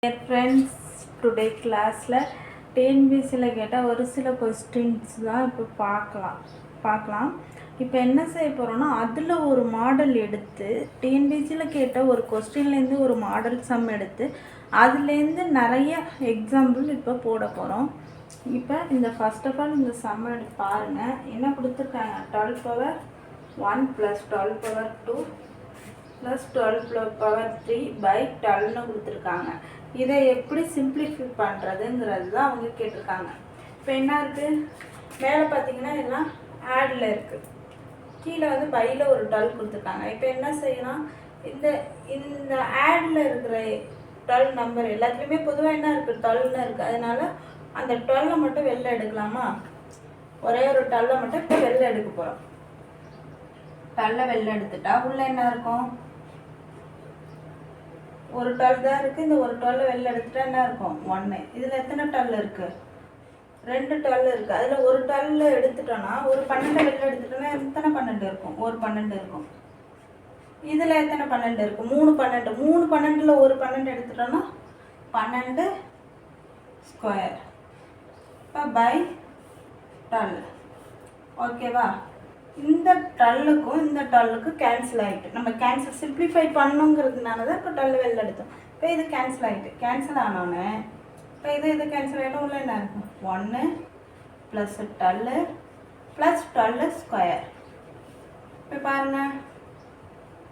Dear friends, today classல டிஎன்பிசியில் கேட்டால் ஒரு சில கொஸ்டின்ஸ் தான் இப்போ பார்க்கலாம். இப்போ என்ன செய்ய போகிறோன்னா அதில் ஒரு மாடல் எடுத்து டிஎன்பிசியில் கேட்ட ஒரு கொஸ்டின்லேருந்து ஒரு மாடல் சம் எடுத்து அதுலேருந்து நிறைய எக்ஸாம்பிள் இப்போ போட போகிறோம். இப்போ இந்த ஃபர்ஸ்ட் ஆஃப் ஆல் இந்த சம் எடுத்து பாருங்கள். என்ன கொடுத்துருக்காங்க, 12 பவர் 1 + 12 பவர் 2 + 12 பவர் 3 by 12ன்னு கொடுத்துருக்காங்க. இதை எப்படி சிம்பிளிஃபை பண்ணுறதுங்கிறது தான் அவங்க கேட்டிருக்காங்க. இப்போ என்ன இருக்குது, மேலே பார்த்தீங்கன்னா எல்லாம் ஆடில் இருக்குது, கீழே வந்து பையில் ஒரு 12 கொடுத்துருக்காங்க. இப்போ என்ன செய்யலாம், இந்த ஆடில் இருக்கிற 12 நம்பர் எல்லாத்துலேயுமே பொதுவாக என்ன இருக்குது, 12ன்னு இருக்குது. அதனால் அந்த 12 மட்டும் வெளில எடுக்கலாமா, ஒரே ஒரு 12 மட்டும் இப்போ வெளில எடுக்க போகிறோம். 12 வெளில எடுத்துட்டா உள்ளே என்ன இருக்கும், ஒரு 12 தான் இருக்குது. இந்த ஒரு 12 வெளில எடுத்துட்டா என்ன இருக்கும், 1. இதில் எத்தனை 12 இருக்குது, 2 12 இருக்குது. அதில் ஒரு 12 எடுத்துட்டோன்னா ஒரு 12 வெளில எடுத்துட்டோன்னா எத்தனை 12 இருக்கும், ஒரு 12 இருக்கும். இதில் எத்தனை 12 இருக்குது, 3 12. 3 12ல் ஒரு 12 எடுத்துட்டோன்னா 12 ஸ்கொயர் இப்போ பை 12. ஓகேவா, இந்த 12க்கும் இந்த 12க்கும் கேன்சல் ஆகிட்டு, நம்ம கேன்சல் சிம்பிளிஃபை பண்ணுங்கிறதுனால தான் இப்போ 12 வெளில எடுத்தோம். இப்போ இது கேன்சல் ஆகிட்டு, கேன்சல் ஆனோன்னே இப்போ இது கேன்சல் ஆகிடும். உள்ள என்ன இருக்கும், 1 + 12 + 12 ஸ்கொயர். இப்போ பாருங்கள்,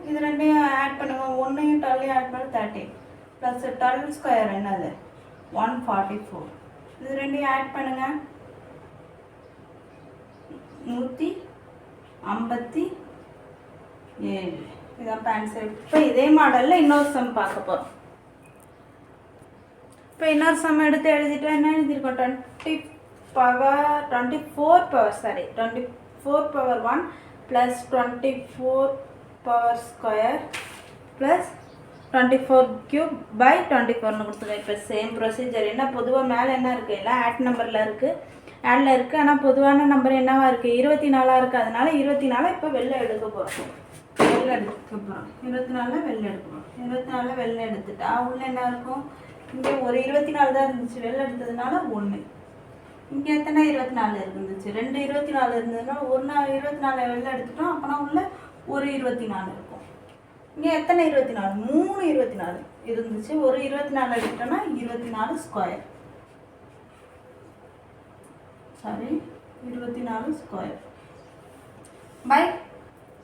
இது ரெண்டையும் ஆட் பண்ணுங்கள், 1யும் 12யும் ஆட் பண்ணி 30 + 12 ஸ்கொயர் என்னது 144. இது ரெண்டையும் ஆட் பண்ணுங்கள், 157. இதான் ஆன்சர். இப்போ இதே மாடலில் இன்னொரு சம் பார்க்க போகிறோம். இப்போ இன்னொரு சம் எடுத்து எழுதிட்டா என்ன எழுதியிருக்கோம், 24 பவர் 1 + 24 பவர் ஸ்கொயர் + 24³ by 24ன்னு கொடுத்துருக்கேன். இப்போ சேம் ப்ரொசீஜர். என்ன பொதுவாக மேலே என்ன இருக்குது, எல்லாம் ஆட் நம்பரில் இருக்குது, ஆடில் இருக்குது. ஆனால் பொதுவான நம்பர் என்னவா இருக்குது, 24 இருக்குது. அதனால 24 இப்போ வெளில எடுக்க போகிறோம். 24 வெளில எடுக்கணும். 24 வெளில எடுத்துட்டா உள்ள என்ன இருக்கும், இங்கே ஒரு 24 தான் இருந்துச்சு, வெளில எடுத்ததுனால 1. இங்கே எத்தனை 24 இருந்துச்சு, 2 24 இருந்ததுனால 1 24 வெளில எடுத்துட்டோம். அப்போனா உள்ள ஒரு 24 இருக்கும். இங்கே எத்தனை 24, 3 24 இருந்துச்சு, ஒரு 24 எடுத்துட்டோன்னா 24 ஸ்கொயர், சாரி 24 ஸ்கொயர்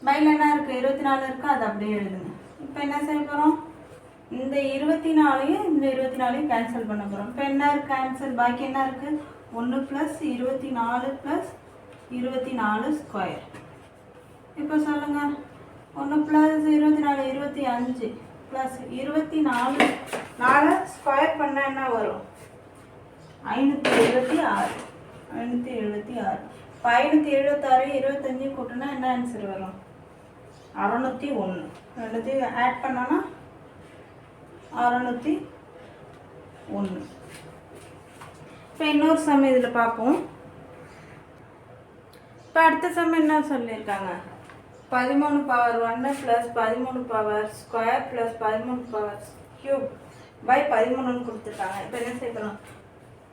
பையில் என்ன இருக்குது, 24 இருக்குது, அது அப்படியே எழுதுங்க. இப்போ என்ன செய்ய போகிறோம், இந்த 24யும் இந்த 24யும் கேன்சல் பண்ண போகிறோம். இப்போ என்ன இருக்குது கேன்சல், பாக்கி என்ன இருக்குது, 1 + 24 + 24 ஸ்கொயர். இப்போ சொல்லுங்கள், 1 + 24 25 + 24 ஸ்கொயர் பண்ணால் என்ன வரும், 576. 576. 576 25 கூட்டினா என்ன ஆன்சர் வரும், 601. ரெண்டுத்தையும் ஆட் பண்ணோன்னா 601. இப்போ இன்னொரு சம் இதில் பார்ப்போம். இப்போ அடுத்த சம் என்ன சொல்லியிருக்காங்க, 13 power 1 + 13 power square + 13 power cube by 13ன்னு கொடுத்துருக்காங்க. இப்போ என்ன செய்யணும்,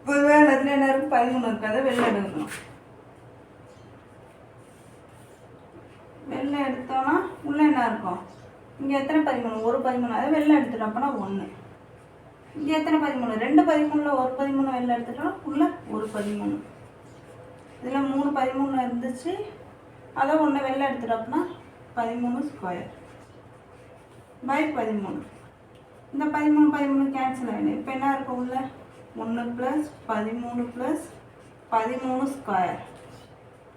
பொதுவாக எல்லாத்துலேயும் என்ன இருக்கும், 13 இருக்குது, அதை வெளில எடுக்கணும். வெளில எடுத்தோன்னா உள்ளே என்ன இருக்கும், இங்கே எத்தனை 13, ஒரு 13, அதை வெளில எடுத்துட்டோம். அப்போனா 1. இங்கே எத்தனை 13, 2 13ல் ஒரு 13 வெளில எடுத்துட்டோம், உள்ளே ஒரு 13. இதில் 3 13 இருந்துச்சு, அதை 1 வெளில எடுத்துட்டோம். அப்படின்னா 13 ஸ்கொயர் by 13. இந்த 13 13 கேன்சல் ஆகிடும். இப்போ என்ன இருக்கும், உள்ள 1 + 13 + 13 ஸ்கொயர்.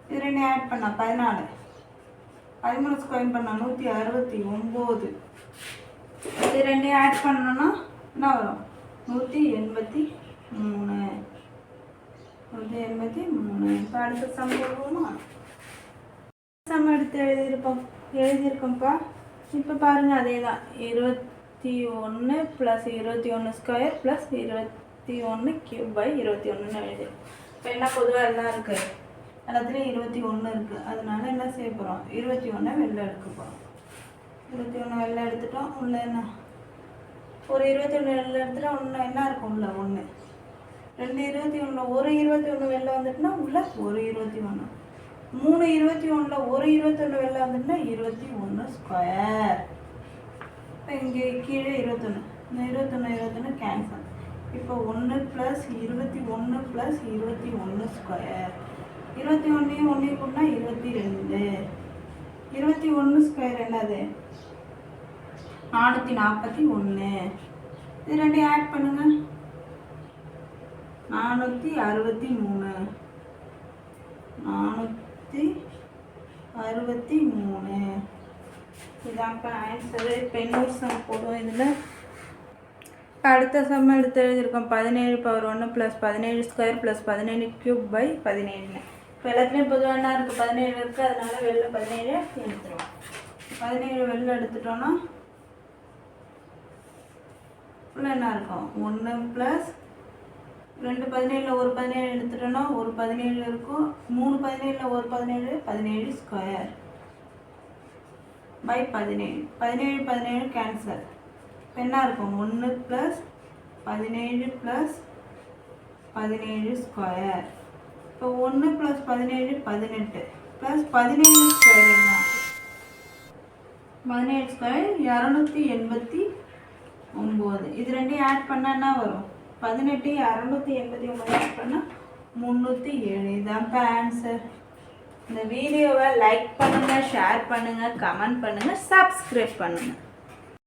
இது ரெண்டு ஆட் பண்ணால் 14. 13 ஸ்கொயர் பண்ணால் 169. இது ரெண்டையும் ஆட் பண்ணோன்னா என்ன வரும், 183. 183. இப்போ அடுத்த சம் போடுவோமா, சம் எடுத்து எழுதியிருக்கோம்ப்பா. இப்போ பாருங்கள், அதே தான் 21 + 21 ஸ்கொயர் + 21³ by 21ன்னு எழுதி. இப்போ என்ன பொதுவாக எல்லாம் இருக்குது, எல்லாத்துலேயும் 21 இருக்குது. அதனால என்ன செய்ய போகிறோம், 21 வெளில எடுக்க போகிறோம். 21 வெளில எடுத்துட்டோம். உள்ள என்ன ஒரு 21 இடத்துல ஒன்று என்ன இருக்கும் உள்ள 1, 2 21, ஒரு 21 வெளில வந்துட்டுனா உள்ள ஒரு 21, 3 21, ஒரு 21 வெளில வந்துட்டுனா 21 ஸ்கொயர். இப்போ இங்கே கீழே 21, இந்த 21 கேன்சல். இப்போ 1 + 21 + 21 ஸ்கொயர். 21 1 கூட்டினா 22. 21 ஸ்கொயர் என்னது? 441. இது ரெண்டையும் ஆட் பண்ணுங்க. 463. 463. இதான் ஆன்சரு. இப்போ இன்னொரு சம் போடுவோம். இதில் அடுத்த சம் எடுத்து எழுதியிருக்கோம். 17⁻1 + 17² + 17³/17. இப்போ எல்லாத்துலேயும் பொதுவாக என்ன இருக்குது? 17 இருக்குது. அதனால வெளில 17 எடுத்துருவோம். 17 வெளில எடுத்துட்டோன்னா உள்ள என்ன இருக்கும்? 1 + 2 17ல் ஒரு 17 எடுத்துட்டோன்னா ஒரு 17 இருக்கும். 3 17ல் ஒரு 17, 17 ஸ்கொயர் / 17. 17 17 கேன்சல். இப்போ என்ன இருக்கும்? 1 + 17 + 17 ஸ்கொயர். இப்போ 1 + 17 18 + 17 ஸ்கொயர் என்ன? 17 ஸ்கொயர் 289. இது ரெண்டையும் ஆட் பண்ணால் என்ன வரும்? 18 289 ஆட் பண்ணால் 307. இதுதான் ஆன்சர். இந்த வீடியோவை லைக் பண்ணுங்கள், ஷேர் பண்ணுங்கள், கமெண்ட் பண்ணுங்கள், சப்ஸ்கிரைப் பண்ணுங்கள்.